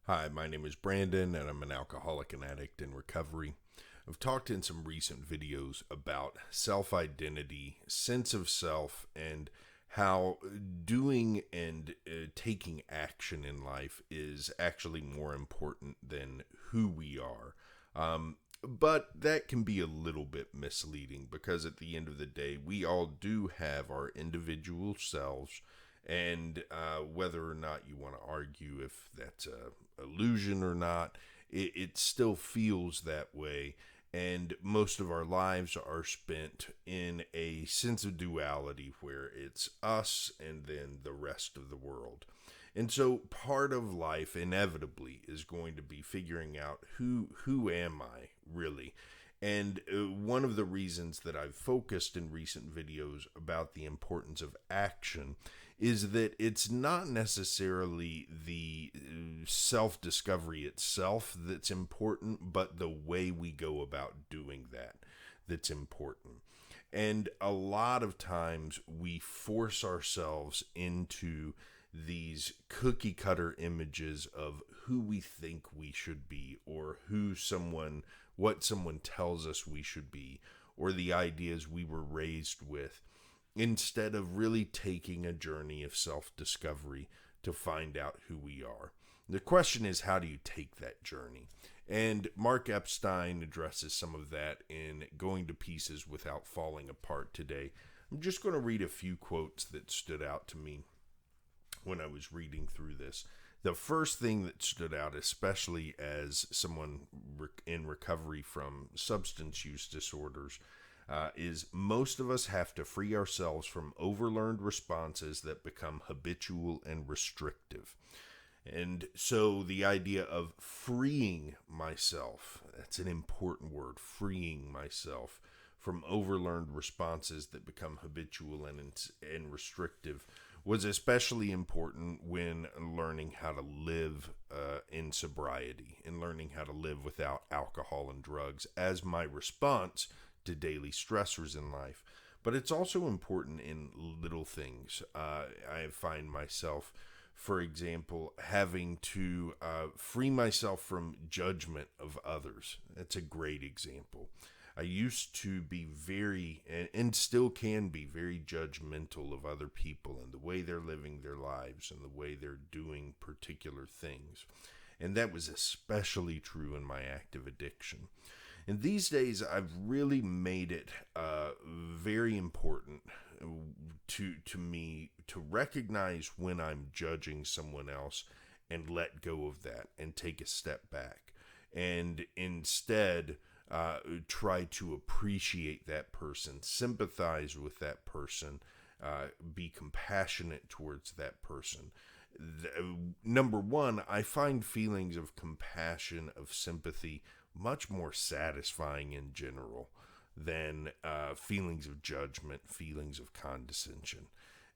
Hi, my name is Brandon, and I'm an alcoholic and addict in recovery. I've talked in some recent videos about self-identity, sense of self, and how doing and taking action in life is actually more important than who we are. But that can be a little bit misleading because at the end of the day, we all do have our individual selves. And whether or not you want to argue if that's a illusion or not, it still feels that way. And most of our lives are spent in a sense of duality where it's us and then the rest of the world. And so part of life inevitably is going to be figuring out who am I really? And one of the reasons that I've focused in recent videos about the importance of action is that it's not necessarily the self-discovery itself that's important, but the way we go about doing that's important. And a lot of times we force ourselves into these cookie cutter images of who we think we should be, or what someone tells us we should be, or the ideas we were raised with, instead of really taking a journey of self-discovery to find out who we are. The question is, how do you take that journey? And Mark Epstein addresses some of that in Going to Pieces Without Falling Apart today. I'm just going to read a few quotes that stood out to me when I was reading through this. The first thing that stood out, especially as someone in recovery from substance use disorders, is most of us have to free ourselves from overlearned responses that become habitual and restrictive. And so the idea of freeing myself, that's an important word, freeing myself from overlearned responses that become habitual and restrictive, was especially important when learning how to live in sobriety and learning how to live without alcohol and drugs as my response to daily stressors in life. But it's also important in little things. I find myself, for example, having to free myself from judgment of others. That's a great example. I used to be very, and still can be, very judgmental of other people and the way they're living their lives and the way they're doing particular things. And that was especially true in my active addiction. And these days, I've really made it very important to me to recognize when I'm judging someone else and let go of that and take a step back. And instead, try to appreciate that person, sympathize with that person, be compassionate towards that person. Number one, I find feelings of compassion, of sympathy, much more satisfying in general than feelings of judgment, feelings of condescension.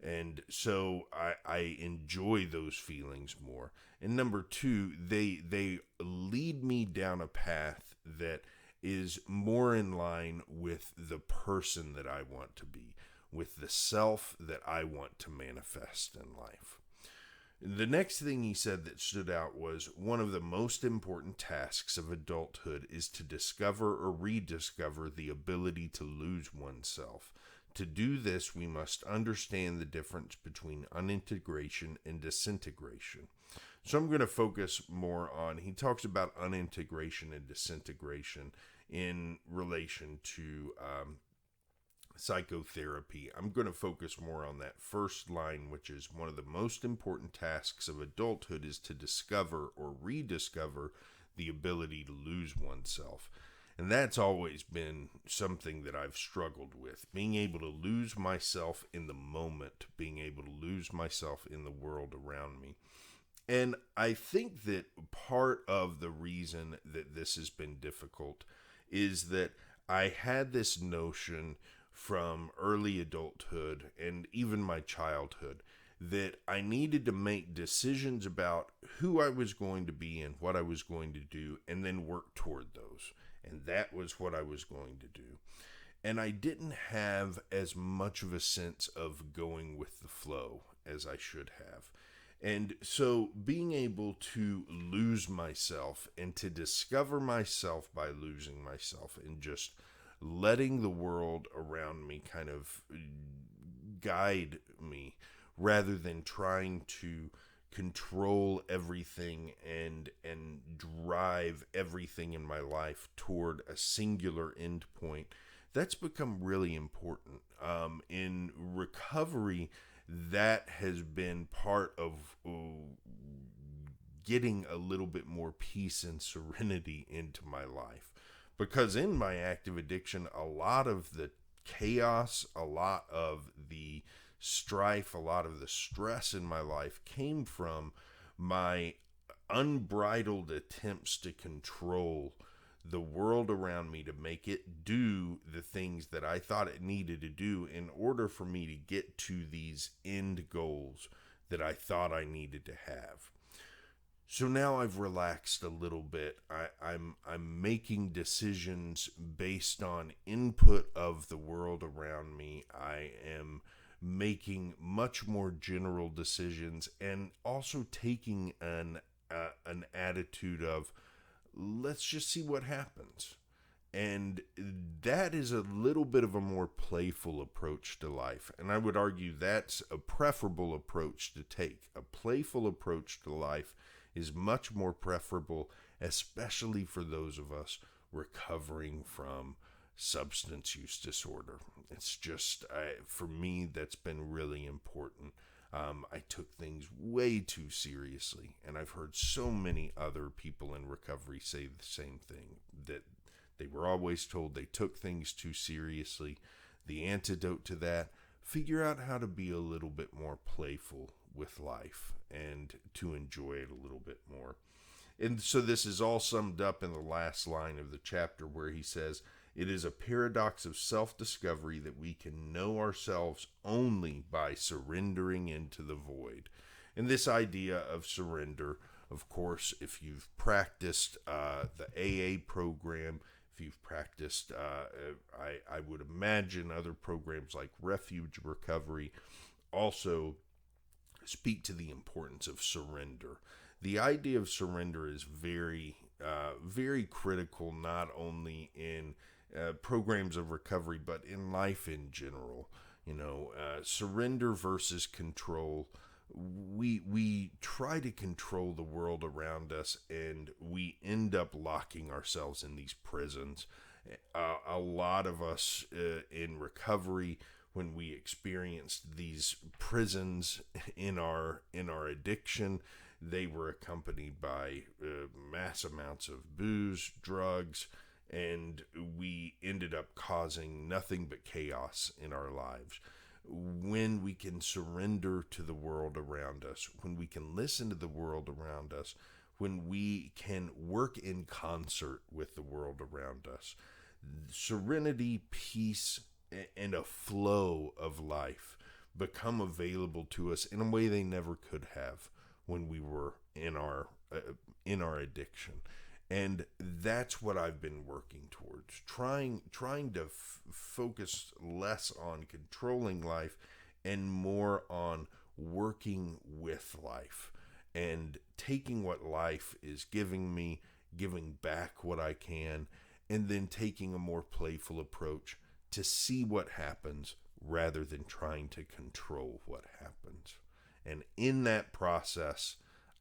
And so I enjoy those feelings more. And number two, they lead me down a path that is more in line with the person that I want to be, with the self that I want to manifest in life. The next thing he said that stood out was, one of the most important tasks of adulthood is to discover or rediscover the ability to lose oneself. To do this, we must understand the difference between unintegration and disintegration. So I'm going to focus more on, he talks about unintegration and disintegration in relation to psychotherapy. I'm going to focus more on that first line, which is, one of the most important tasks of adulthood is to discover or rediscover the ability to lose oneself. And that's always been something that I've struggled with, being able to lose myself in the moment, being able to lose myself in the world around me. And I think that part of the reason that this has been difficult is that I had this notion from early adulthood and even my childhood that I needed to make decisions about who I was going to be and what I was going to do, and then work toward those. And that was what I was going to do. and I didn't have as much of a sense of going with the flow as I should have. And so being able to lose myself and to discover myself by losing myself and just letting the world around me kind of guide me rather than trying to control everything and drive everything in my life toward a singular end point, that's become really important. In recovery, that has been part of getting a little bit more peace and serenity into my life. Because in my active addiction, a lot of the chaos, a lot of the strife, a lot of the stress in my life came from my unbridled attempts to control the world around me to make it do the things that I thought it needed to do in order for me to get to these end goals that I thought I needed to have. So now I've relaxed a little bit. I'm making decisions based on input of the world around me. I am making much more general decisions and also taking an attitude of, let's just see what happens. And that is a little bit of a more playful approach to life. And I would argue that's a preferable approach to take. A playful approach to life is much more preferable, especially for those of us recovering from substance use disorder. It's just, for me, that's been really important. I took things way too seriously, and I've heard so many other people in recovery say the same thing, that they were always told they took things too seriously. The antidote to that, figure out how to be a little bit more playful with life and to enjoy it a little bit more. And so this is all summed up in the last line of the chapter where he says, "It is a paradox of self-discovery that we can know ourselves only by surrendering into the void." And this idea of surrender, of course, if you've practiced the AA program, if you've practiced, I would imagine other programs like Refuge Recovery also speak to the importance of surrender. The idea of surrender is very, very critical, not only in programs of recovery, but in life in general. Surrender versus control. We try to control the world around us, and we end up locking ourselves in these prisons. A lot of us in recovery, when we experienced these prisons in our addiction, they were accompanied by mass amounts of booze, drugs, and we ended up causing nothing but chaos in our lives. When we can surrender to the world around us, when we can listen to the world around us, when we can work in concert with the world around us, serenity, peace, and a flow of life become available to us in a way they never could have when we were in our addiction. And that's what I've been working towards, trying to focus less on controlling life and more on working with life and taking what life is giving me, giving back what I can, and then taking a more playful approach to see what happens rather than trying to control what happens. And in that process,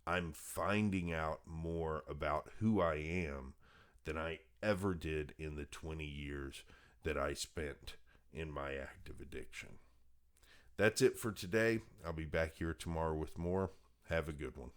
I'm finding out more about who I am than I ever did in the 20 years that I spent in my active addiction. That's it for today. I'll be back here tomorrow with more. Have a good one.